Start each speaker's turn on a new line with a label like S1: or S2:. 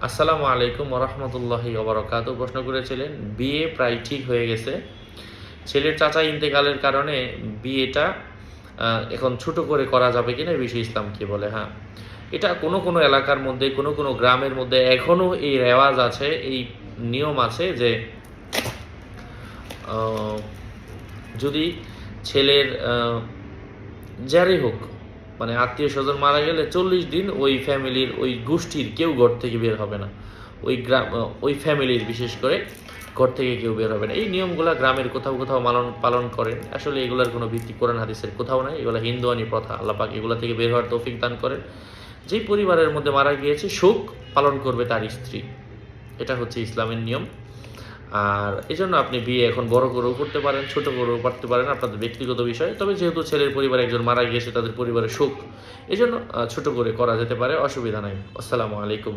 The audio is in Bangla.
S1: আসসালামু আলাইকুম ওরহমতুল্লাহি ওবরাকাতু। প্রশ্ন করেছিলেন, বিয়ে প্রায় ঠিক হয়ে গেছে, ছেলের চাচা ইন্তেকালের কারণে বিয়েটা এখন ছোট করে করা যাবে কিনা, এই বিষয়ে ইসলাম কি বলে? হ্যাঁ, এটা কোনো কোনো এলাকার মধ্যে, কোনো কোনো গ্রামের মধ্যে এখনও এই রেওয়াজ আছে, এই নিয়ম আছে যে আহ, যদি ছেলের যারই হোক, মানে আত্মীয় স্বজন মারা গেলে 40 দিন ওই ফ্যামিলির, ওই গোষ্ঠীর কেউ ঘর থেকে বের হবে না। ওই গ্রাম, ওই ফ্যামিলির বিশেষ করে ঘর থেকে কেউ বের হবে না। এই নিয়মগুলো গ্রামের কোথাও কোথাও পালন করেন। আসলে এগুলোর কোনো ভিত্তি কোরআন হাদিসের কোথাও নাই, এগুলো হিন্দুয়ানি প্রথা। আল্লাহ পাক এগুলো থেকে বের হওয়ার তৌফিক দান করেন। যেই পরিবারের মধ্যে মারা গিয়েছে, শোক পালন করবে তার স্ত্রী, এটা হচ্ছে ইসলামের নিয়ম। আর এই জন্য আপনি বিয়ে এখন বড় করেও করতে পারেন, ছোট করেও করতে পারেন, আপনাদের ব্যক্তিগত বিষয়। তবে যেহেতু ছেলের পরিবারে একজন মারা গিয়েছে, তাদের পরিবারের শোক, এই জন্য ছোট করে করা যেতে পারে, অসুবিধা নাই। আসসালামু আলাইকুম।